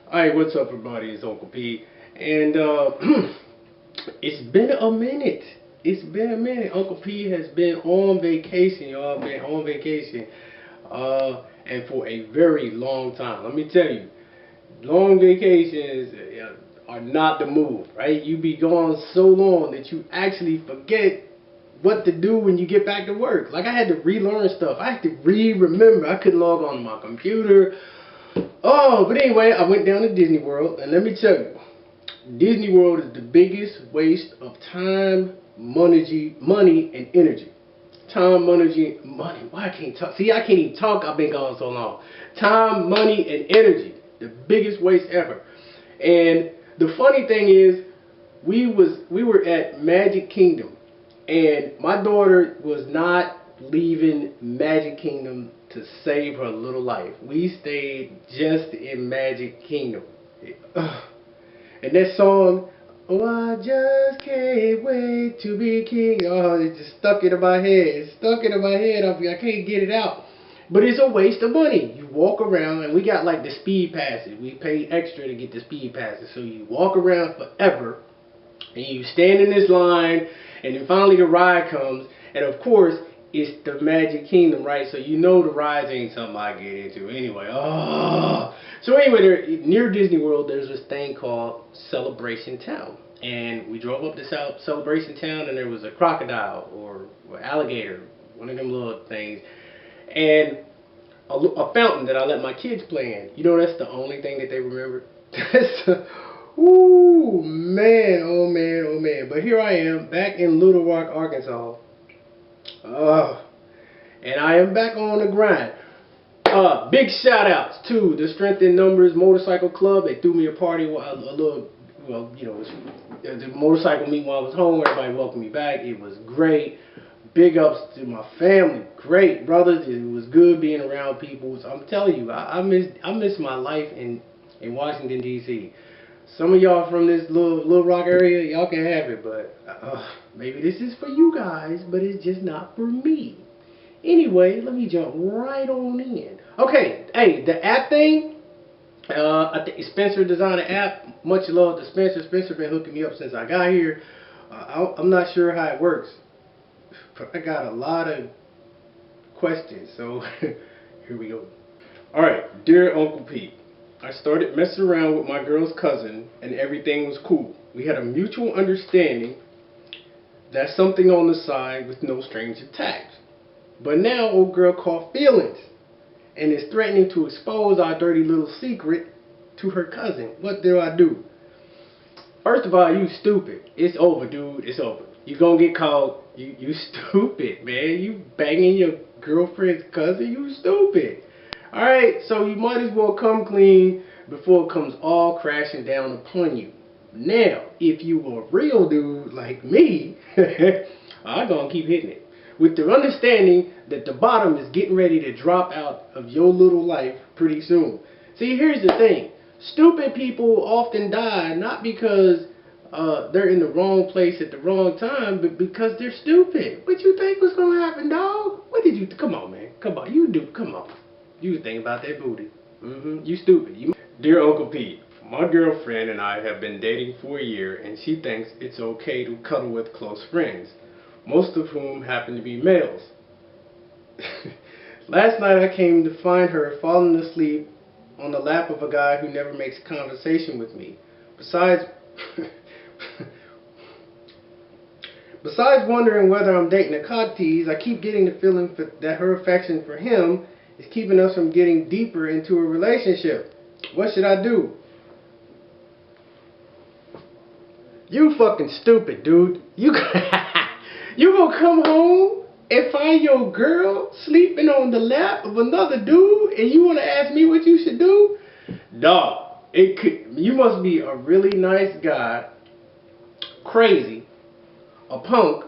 Alright, what's up everybody? It's Uncle P. And it's been a minute. It's been a minute. Uncle P has been on vacation, y'all. Been on vacation. And for a very long time. Let me tell you, long vacations are not the move, right? You be gone so long that you actually forget what to do when you get back to work. Like I had to relearn stuff. I had to remember. I couldn't log on to my computer. Oh, but anyway, I went down to Disney World, and let me tell you, Disney World is the biggest waste of time, money, and energy. Time, money. Why I can't talk? See, I can't even talk. I've been gone so long. Time, money, and energy. The biggest waste ever. And the funny thing is, we were at Magic Kingdom, and my daughter was not leaving Magic Kingdom to save her little life. We stayed just in Magic Kingdom. And that song, oh, I just can't wait to be king. Oh, it just stuck into my head. It's stuck into my head. I can't get it out. But it's a waste of money. You walk around, and we got like the speed passes. We paid extra to get the speed passes. So you walk around forever, and you stand in this line, and then finally the ride comes, and of course, it's the Magic Kingdom, right? So you know the rides ain't something I get into anyway. Oh. So anyway, near Disney World, there's this thing called Celebration Town. And we drove up to Celebration Town, and there was a crocodile or alligator, one of them little things, and a fountain that I let my kids play in. You know, that's the only thing that they remember. Ooh, man, oh man, oh man. But here I am, back in Little Rock, Arkansas. And I am back on the grind. Big shout outs to the Strength in Numbers Motorcycle Club. They threw me a party, the motorcycle meet while I was home. Everybody welcomed me back. It was great. Big ups to my family. Great brothers. It was good being around people. So I'm telling you, I miss my life in Washington D.C. Some of y'all from this little Rock area, y'all can have it, but maybe this is for you guys, but it's just not for me. Anyway, let me jump right on in. Okay, hey, the app thing, I think Spencer designed an app. Much love to Spencer. Spencer been hooking me up since I got here. I'm not sure how it works, but I got a lot of questions, so here we go. Alright, dear Uncle Pete, I started messing around with my girl's cousin and everything was cool. We had a mutual understanding that's something on the side with no strings attached. But now old girl caught feelings and is threatening to expose our dirty little secret to her cousin. What do I do? First of all, you stupid. It's over, dude. It's over. You gonna get caught. You stupid, man. You banging your girlfriend's cousin. You stupid. Alright, so you might as well come clean before it comes all crashing down upon you. Now, if you a real dude like me, I'm gonna keep hitting it. With the understanding that the bottom is getting ready to drop out of your little life pretty soon. See, here's the thing. Stupid people often die not because they're in the wrong place at the wrong time, but because they're stupid. What you think was gonna happen, dog? What did you? Come on, man. Come on, you do. Come on. You think about that booty. You stupid. Dear Uncle Pete, my girlfriend and I have been dating for a year, and she thinks it's okay to cuddle with close friends, most of whom happen to be males. Last night I came to find her falling asleep on the lap of a guy who never makes conversation with me. Besides wondering whether I'm dating a cock tease, I keep getting the feeling that her affection for him is keeping us from getting deeper into a relationship. What should I do? You fucking stupid, dude. You gonna come home and find your girl sleeping on the lap of another dude and you wanna ask me what you should do? Dog, you must be a really nice guy, crazy, a punk,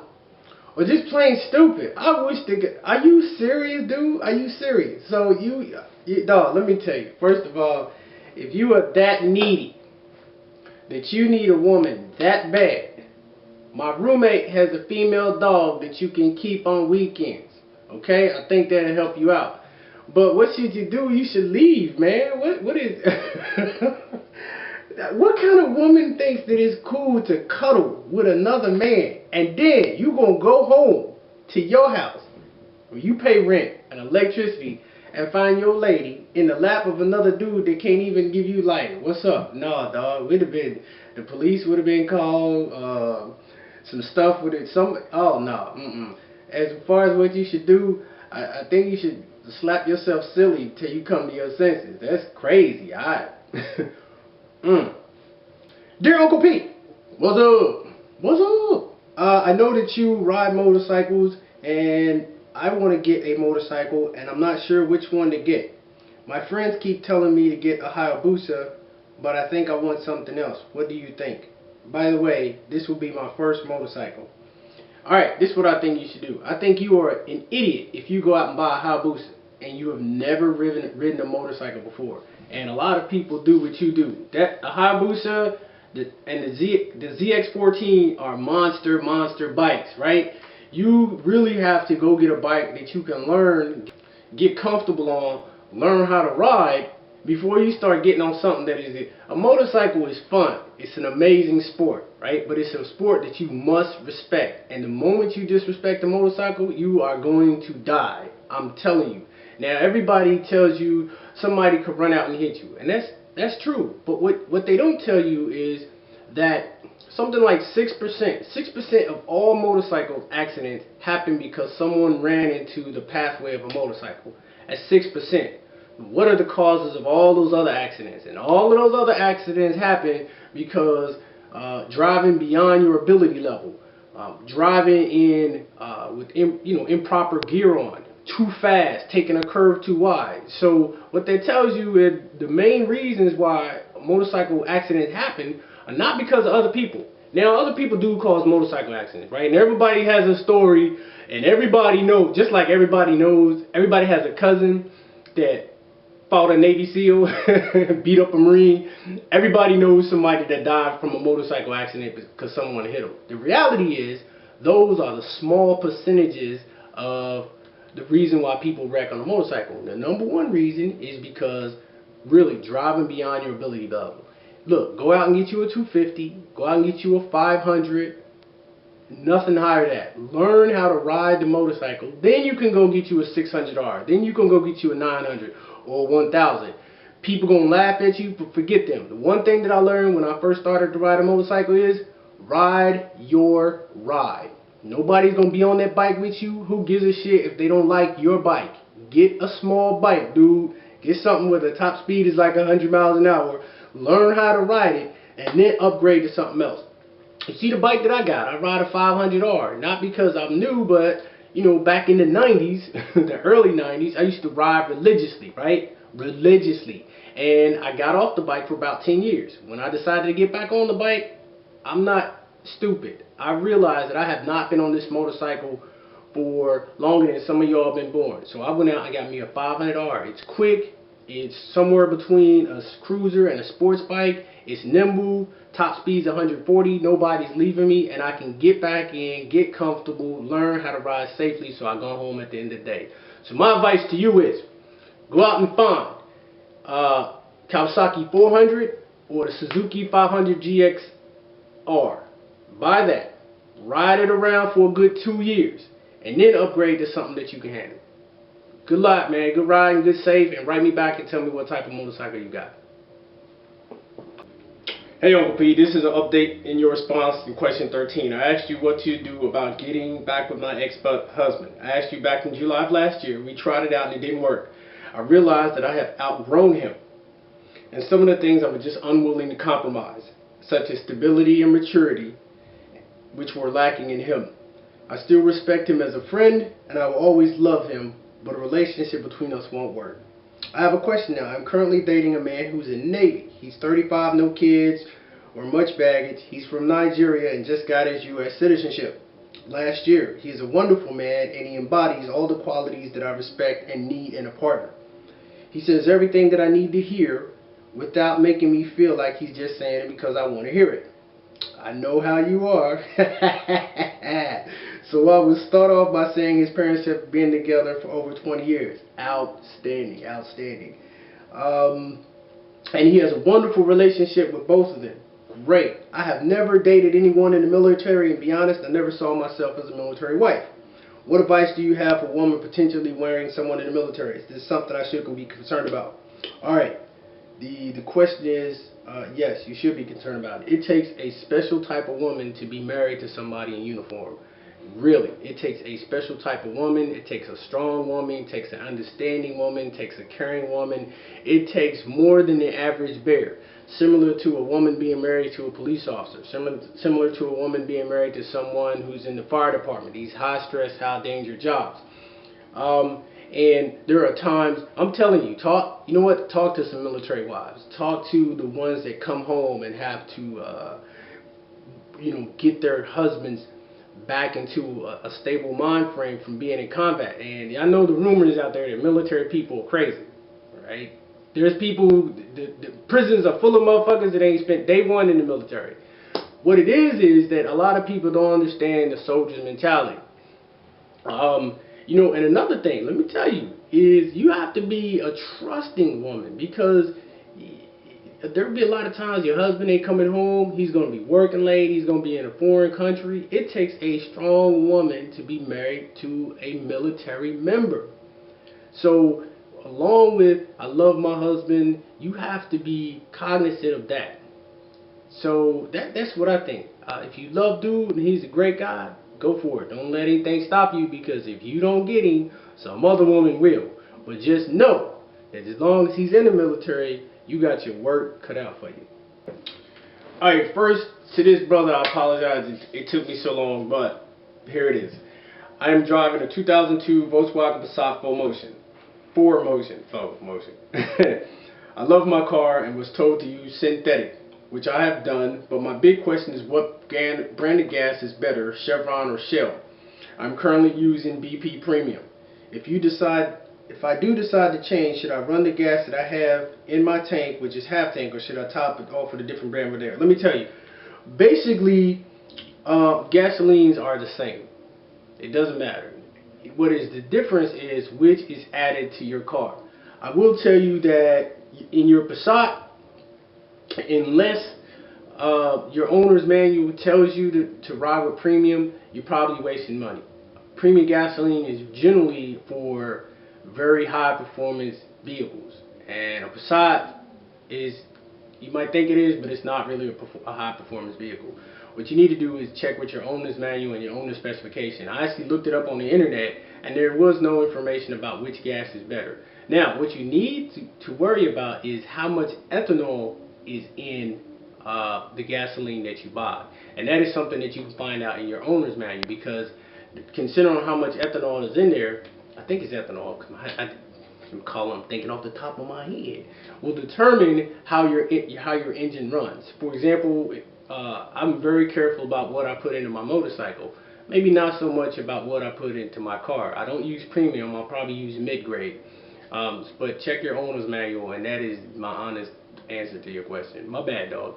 or just plain stupid. I wish are you serious, dude? Are you serious? So dog, let me tell you. First of all, if you are that needy, that you need a woman that bad, my roommate has a female dog that you can keep on weekends. Okay? I think that'll help you out. But what should you do? You should leave, man. What is what kind of woman thinks that it's cool to cuddle with another man and then you gonna go home to your house where you pay rent and electricity and find your lady in the lap of another dude that can't even give you light? What's up? No, dog. The police would have been called. Some stuff with it. Oh no. As far as what you should do, I think you should slap yourself silly till you come to your senses. That's crazy. Dear Uncle Pete, what's up? What's up? I know that you ride motorcycles, and I want to get a motorcycle, and I'm not sure which one to get. My friends keep telling me to get a Hayabusa, but I think I want something else. What do you think? By the way, this will be my first motorcycle. Alright, this is what I think you should do. I think you are an idiot if you go out and buy a Hayabusa and you have never ridden a motorcycle before. And a lot of people do what you do. A Hayabusa and the ZX14 are monster bikes, right? You really have to go get a bike that you can learn, get comfortable on, learn how to ride before you start getting on something that is a motorcycle is fun. It's an amazing sport, right? But it's a sport that you must respect. And the moment you disrespect a motorcycle, you are going to die. I'm telling you. Now everybody tells you somebody could run out and hit you, and that's true. But what they don't tell you is that something like 6% of all motorcycle accidents happen because someone ran into the pathway of a motorcycle. At 6%. What are the causes of all those other accidents? And all of those other accidents happen because driving beyond your ability level, driving with improper gear on, too fast, taking a curve too wide. So what that tells you is the main reasons why motorcycle accidents happen are not because of other people. Now, other people do cause motorcycle accidents, right? And everybody has a story, and everybody knows, just like everybody knows, everybody has a cousin that fought a Navy SEAL, beat up a Marine. Everybody knows somebody that died from a motorcycle accident because someone hit them. The reality is, those are the small percentages of the reason why people wreck on a motorcycle. The number one reason is because really driving beyond your ability level. Look, go out and get you a 250, go out and get you a 500, nothing higher than that. Learn how to ride the motorcycle. Then you can go get you a 600R. Then you can go get you a 900 or 1000. People gonna laugh at you, but forget them. The one thing that I learned when I first started to ride a motorcycle is ride your ride. Nobody's gonna be on that bike with you. Who gives a shit if they don't like your bike? Get a small bike, dude. Get something where the top speed is like 100 miles an hour. Learn how to ride it, and then upgrade to something else. You see the bike that I got? I ride a 500R. Not because I'm new, but you know, back in the 90s, the early 90s, I used to ride religiously, right? Religiously. And I got off the bike for about 10 years. When I decided to get back on the bike, I'm not stupid. I realized that I have not been on this motorcycle for longer than some of y'all been born. So I went out and got me a 500R. It's quick. It's somewhere between a cruiser and a sports bike. It's nimble. Top speed's 140. Nobody's leaving me, and I can get back in, get comfortable, learn how to ride safely so I go home at the end of the day. So my advice to you is go out and find Kawasaki 400 or the Suzuki 500 GXR. Buy that. Ride it around for a good 2 years, and then upgrade to something that you can handle. Good luck, man. Good riding, good safe, and write me back and tell me what type of motorcycle you got. Hey Uncle P, this is an update in your response to question 13. I asked you what to do about getting back with my ex-husband. I asked you back in July of last year. We tried it out and it didn't work. I realized that I have outgrown him. And some of the things I was just unwilling to compromise, such as stability and maturity, which were lacking in him. I still respect him as a friend, and I will always love him, but a relationship between us won't work. I have a question now. I'm currently dating a man who's in the Navy. He's 35, no kids or much baggage. He's from Nigeria and just got his U.S. citizenship last year. He's a wonderful man, and he embodies all the qualities that I respect and need in a partner. He says everything that I need to hear without making me feel like he's just saying it because I want to hear it. I know how you are. So I would start off by saying his parents have been together for over 20 years. Outstanding, outstanding. And he has a wonderful relationship with both of them. Great. I have never dated anyone in the military, and to be honest, I never saw myself as a military wife. What advice do you have for a woman potentially marrying someone in the military? Is this something I should be concerned about? Alright, the question is, yes, you should be concerned about it. It takes a special type of woman to be married to somebody in uniform. Really, it takes a special type of woman. It takes a strong woman. It takes an understanding woman. It takes a caring woman. It takes more than the average bear. Similar to a woman being married to a police officer. Similar to a woman being married to someone who's in the fire department. These high stress, high danger jobs. And there are times, I'm telling you, you know what? Talk to some military wives. Talk to the ones that come home and have to, get their husbands back into a stable mind frame from being in combat. And I know the rumors out there that military people are crazy, right? There's people, the prisons are full of motherfuckers that ain't spent day one in the military. What it is that a lot of people don't understand the soldier's mentality. And another thing, let me tell you, is you have to be a trusting woman, because there'll be a lot of times your husband ain't coming home, he's going to be working late, he's going to be in a foreign country. It takes a strong woman to be married to a military member. So, along with, I love my husband, you have to be cognizant of that. So, that's what I think. If you love dude and he's a great guy, go for it. Don't let anything stop you, because if you don't get him, some other woman will. But just know that as long as he's in the military, you got your work cut out for you. Alright, first, to this brother, I apologize. It took me so long, but here it is. I am driving a 2002 Volkswagen Passat 4Motion. I love my car and was told to use synthetic, which I have done, but my big question is what brand of gas is better, Chevron or Shell? I'm currently using BP Premium. If I do decide to change, should I run the gas that I have in my tank, which is half tank, or should I top it off with a different brand over there? Let me tell you, basically, gasolines are the same. It doesn't matter. What is the difference is which is added to your car. I will tell you that in your Passat, unless your owner's manual tells you to ride with premium, you're probably wasting money. Premium gasoline is generally for very high performance vehicles, and a Passat is, you might think it is, but it's not really a high performance vehicle. What you need to do is check with your owner's manual and your owner's specification. I actually looked it up on the internet, and there was no information about which gas is better. Now, what you need to worry about is how much ethanol is in the gasoline that you buy, and that is something that you can find out in your owner's manual, because considering how much ethanol is in there, I think it's ethanol, I'm thinking off the top of my head, will determine how your engine runs. For example, I'm very careful about what I put into my motorcycle. Maybe not so much about what I put into my car. I don't use premium, I'll probably use mid-grade. But check your owner's manual, and that is my honest answer to your question. My bad, dog.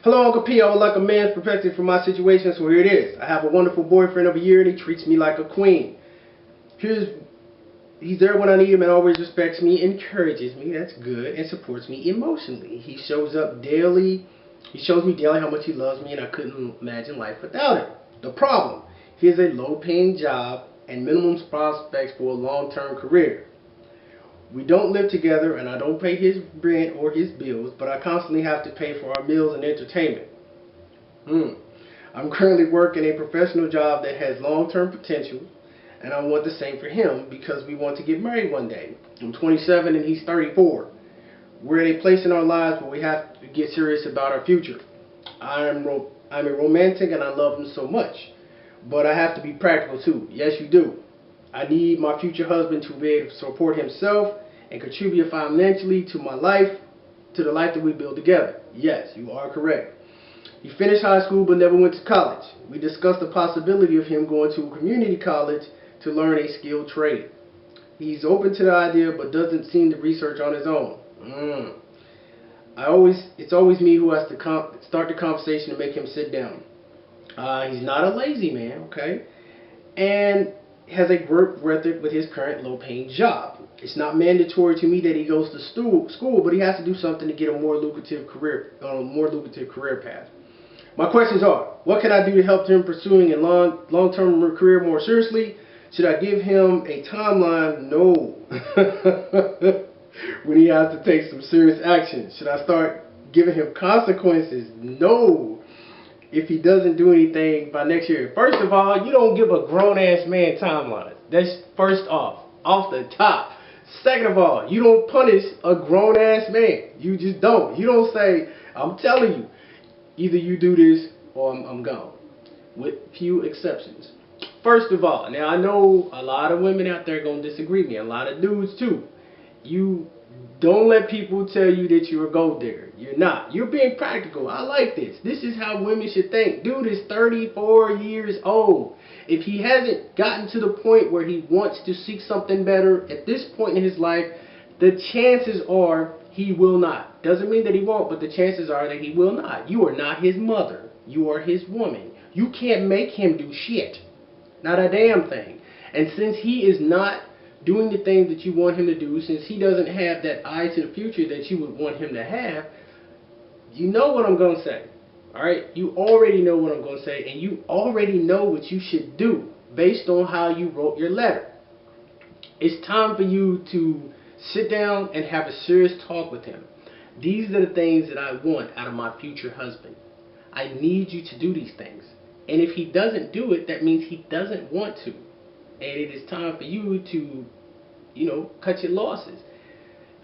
Hello, Uncle P. I would like a man's perspective for my situation, so here it is. I have a wonderful boyfriend of a year, and he treats me like a queen. He's there when I need him and always respects me, encourages me, that's good, and supports me emotionally. He shows me daily how much he loves me, and I couldn't imagine life without him. The problem, he has a low-paying job and minimum prospects for a long-term career. We don't live together, and I don't pay his rent or his bills, but I constantly have to pay for our meals and entertainment. I'm currently working a professional job that has long-term potential, and I want the same for him because we want to get married one day. I'm 27 and he's 34. We're at a place in our lives where we have to get serious about our future. I'm a romantic and I love him so much, but I have to be practical too. Yes, you do. I need my future husband to be able to support himself and contribute financially to my life, to the life that we build together. Yes, you are correct. He finished high school but never went to college. We discussed the possibility of him going to a community college to learn a skilled trade. He's open to the idea but doesn't seem to research on his own. It's always me who has to start the conversation and make him sit down. He's not a lazy man, okay, and has a work record with his current low-paying job. It's not mandatory to me that he goes to school, but he has to do something to get a more lucrative career path. My questions are: what can I do to help him pursuing a long-term career more seriously? Should I give him a timeline? No. When he has to take some serious action. Should I start giving him consequences? No. If he doesn't do anything by next year. First of all, you don't give a grown-ass man timelines. That's first off the top. Second of all, you don't punish a grown-ass man. You just don't. You don't say, I'm telling you, either you do this or I'm gone. With few exceptions. First of all, now I know a lot of women out there are going to disagree with me. A lot of dudes too. You don't let people tell you that you're a gold digger. You're not. You're being practical. I like this. This is how women should think. Dude is 34 years old. If he hasn't gotten to the point where he wants to seek something better at this point in his life, the chances are he will not. Doesn't mean that he won't, but the chances are that he will not. You are not his mother. You are his woman. You can't make him do shit. Not a damn thing. And since he is not doing the things that you want him to do, since he doesn't have that eye to the future that you would want him to have, you know what I'm going to say. Alright? You already know what I'm going to say, and you already know what you should do based on how you wrote your letter. It's time for you to sit down and have a serious talk with him. These are the things that I want out of my future husband. I need you to do these things. And if he doesn't do it, that means he doesn't want to. And it is time for you to, cut your losses.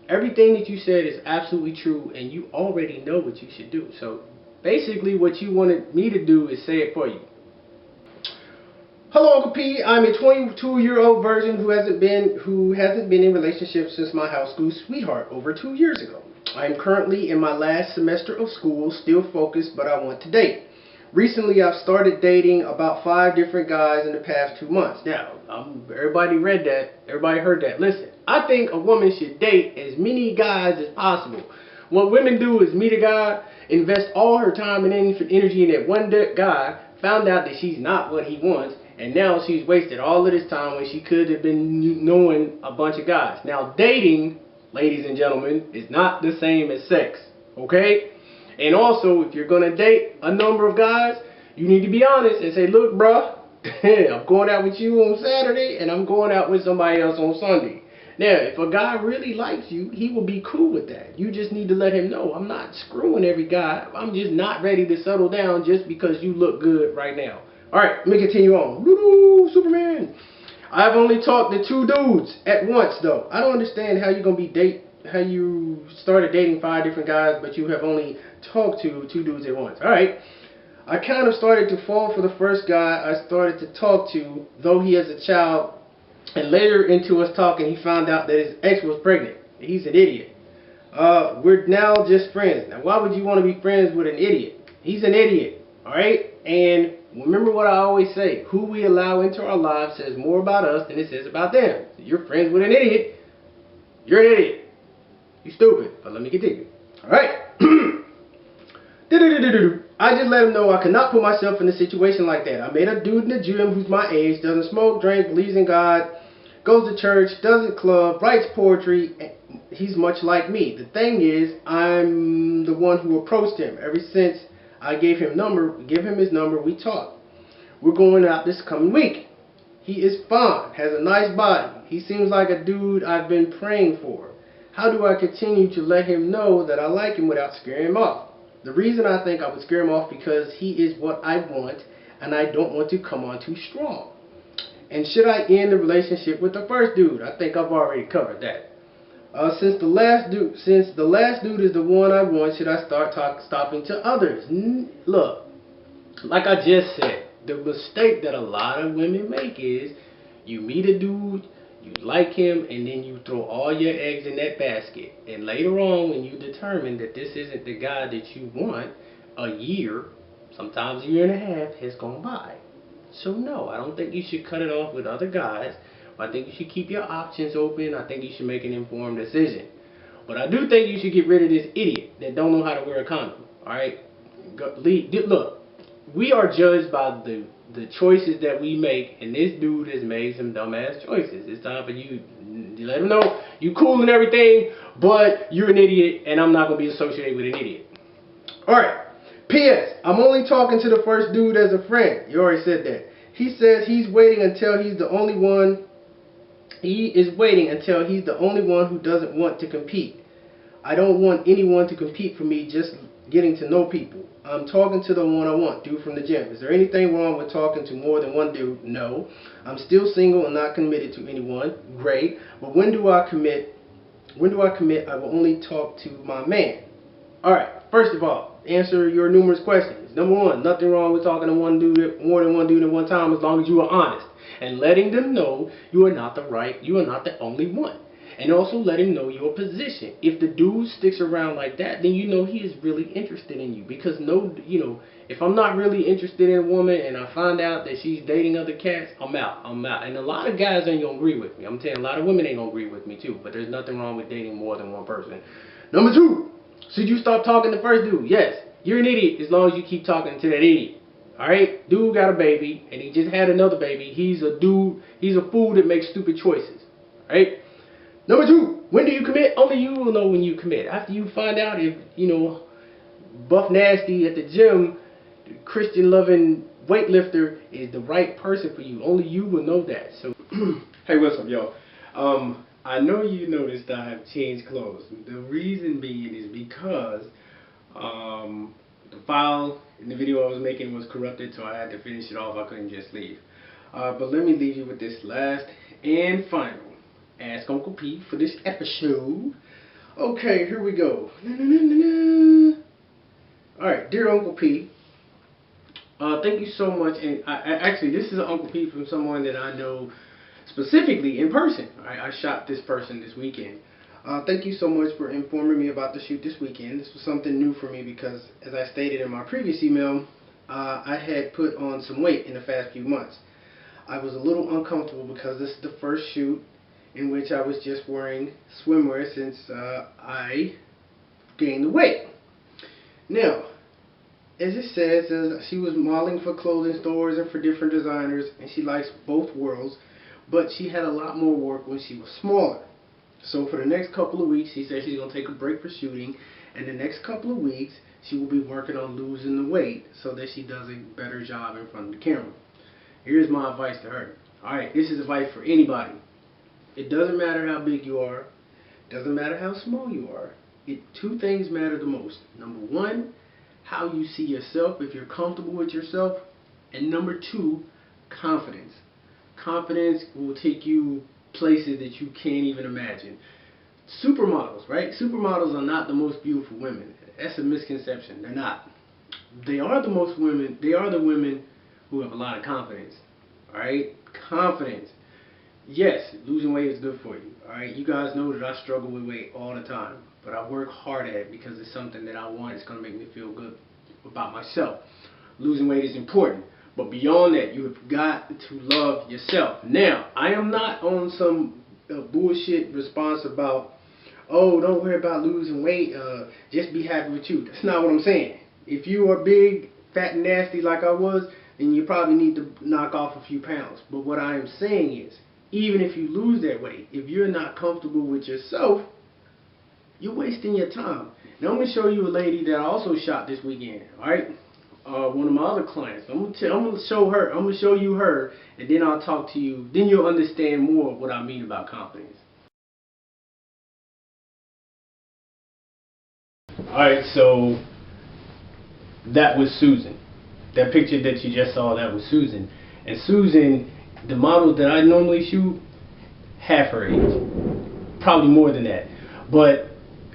Everything that you said is absolutely true, and you already know what you should do. So basically what you wanted me to do is say it for you. Hello, Uncle P. I'm a 22-year-old virgin who hasn't been in relationships since my high school sweetheart over 2 years ago. I am currently in my last semester of school, still focused, but I want to date. Recently, I've started dating about 5 different guys in the past 2 months. Now, everybody read that. Everybody heard that. Listen, I think a woman should date as many guys as possible. What women do is meet a guy, invest all her time and energy in that one guy, found out that she's not what he wants, and now she's wasted all of this time when she could have been knowing a bunch of guys. Now, dating, ladies and gentlemen, is not the same as sex. Okay? And also, if you're going to date a number of guys, you need to be honest and say, look, bruh, I'm going out with you on Saturday and I'm going out with somebody else on Sunday. Now, if a guy really likes you, he will be cool with that. You just need to let him know, I'm not screwing every guy. I'm just not ready to settle down just because you look good right now. Alright, let me continue on. Woo-hoo, Superman. I've only talked to 2 dudes at once, though. I don't understand how you're going to be how you started dating 5 different guys, but you have only talked to 2 dudes at once. Alright. I kind of started to fall for the first guy I started to talk to, though he has a child, and later into us talking, he found out that his ex was pregnant. He's an idiot. We're now just friends. Now, why would you want to be friends with an idiot? He's an idiot. Alright? And remember what I always say, who we allow into our lives says more about us than it says about them. So you're friends with an idiot, you're an idiot. You stupid. But let me continue. Alright. I just let him know I could not put myself in a situation like that. I met a dude in the gym who's my age, doesn't smoke, drink, believes in God, goes to church, doesn't club, writes poetry. He's much like me. The thing is, I'm the one who approached him. Ever since I gave him his number, we talked. We're going out this coming week. He is fine, has a nice body. He seems like a dude I've been praying for. How do I continue to let him know that I like him without scaring him off? The reason I think I would scare him off because he is what I want and I don't want to come on too strong. And should I end the relationship with the first dude? I think I've already covered that. Since the last dude is the one I want, should I start stopping to others? Look, like I just said, the mistake that a lot of women make is you meet a dude, you like him, and then you throw all your eggs in that basket. And later on, when you determine that this isn't the guy that you want, a year, sometimes a year and a half, has gone by. So no, I don't think you should cut it off with other guys. I think you should keep your options open. I think you should make an informed decision. But I do think you should get rid of this idiot that don't know how to wear a condom. Alright? Look, we are judged by the choices that we make, and this dude has made some dumbass choices. It's time for you to let him know you cool and everything, but you're an idiot, and I'm not going to be associated with an idiot. Alright. P.S. I'm only talking to the first dude as a friend. You already said that. He says he's waiting until he's the only one. He is waiting until he's the only one who doesn't want to compete. I don't want anyone to compete for me, just getting to know people. I'm talking to the one I want, dude from the gym. Is there anything wrong with talking to more than one dude? No. I'm still single and not committed to anyone. Great. But when do I commit? When do I commit? I will only talk to my man. Alright, first of all, answer your numerous questions. Number one, nothing wrong with talking to one dude, more than one dude at one time, as long as you are honest. And letting them know you are not the only one. And also letting know your position. If the dude sticks around like that, then you know he is really interested in you. Because if I'm not really interested in a woman and I find out that she's dating other cats, I'm out. And a lot of guys ain't gonna agree with me. I'm telling you, a lot of women ain't gonna agree with me too. But there's nothing wrong with dating more than one person. Number two, should you stop talking to the first dude? Yes. You're an idiot as long as you keep talking to that idiot. Alright? Dude got a baby and he just had another baby. He's a fool that makes stupid choices. Alright? Number two, when do you commit? Only you will know when you commit. After you find out if, Buff Nasty at the gym, Christian loving weightlifter is the right person for you. Only you will know that. So, hey, what's up, y'all? I know you noticed I have changed clothes. The reason being is because the file in the video I was making was corrupted, so I had to finish it off. I couldn't just leave. But let me leave you with this last and final Ask Uncle P for this episode. Okay, here we go. Alright, dear Uncle P, thank you so much. And actually, this is an Uncle P from someone that I know specifically in person. I shot this person this weekend. Thank you so much for informing me about the shoot this weekend. This was something new for me because, as I stated in my previous email, I had put on some weight in the past few months. I was a little uncomfortable because this is the first shoot in which I was just wearing swimwear since I gained the weight. Now, as it says, she was modeling for clothing stores and for different designers, and she likes both worlds, but she had a lot more work when she was smaller. So for the next couple of weeks, she said she's going to take a break for shooting, and the next couple of weeks, she will be working on losing the weight so that she does a better job in front of the camera. Here's my advice to her. Alright, this is advice for anybody. It doesn't matter how big you are. It doesn't matter how small you are. Two things matter the most. Number one, how you see yourself, if you're comfortable with yourself. And number two, confidence. Confidence will take you places that you can't even imagine. Supermodels, right? Supermodels are not the most beautiful women. That's a misconception. They're not. They are the women who have a lot of confidence. Alright? Confidence. Yes, losing weight is good for you. Alright, you guys know that I struggle with weight all the time, but I work hard at it because it's something that I want. It's going to make me feel good about myself. Losing weight is important, but beyond that, you have got to love yourself. Now, I am not on some bullshit response about, oh, don't worry about losing weight, just be happy with you. That's not what I'm saying. If you are big, fat, and nasty like I was, then you probably need to knock off a few pounds. But what I am saying is, even if you lose that weight, if you're not comfortable with yourself, you're wasting your time. Now I'm going to show you a lady that I also shot this weekend. Alright? One of my other clients. I'm going to show you her, and then I'll talk to you. Then you'll understand more of what I mean about confidence. Alright, so that was Susan. That picture that you just saw, that was Susan. And Susan, the models that I normally shoot, half her age, probably more than that, but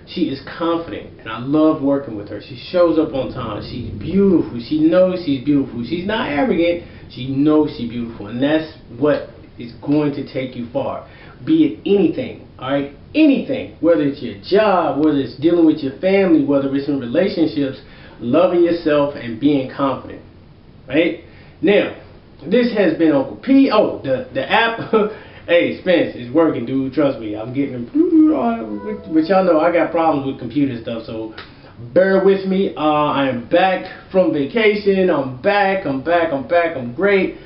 she is confident, and I love working with her. She shows up on time. She's beautiful. She knows she's beautiful. She's not arrogant. She knows she's beautiful, and that's what is going to take you far. Be it anything, all right, anything, whether it's your job, whether it's dealing with your family, whether it's in relationships, loving yourself and being confident, right? Now, this has been Uncle P. Oh, the app, Hey, Spence, it's working, dude. Trust me. I'm getting them. But y'all know I got problems with computer stuff, so bear with me. I am back from vacation. I'm back. I'm great.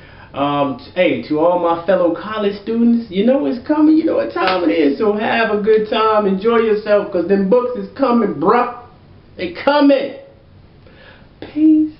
Hey, to all my fellow college students, you know it's coming. You know what time it is. So have a good time. Enjoy yourself, because them books is coming, bruh. They coming. Peace.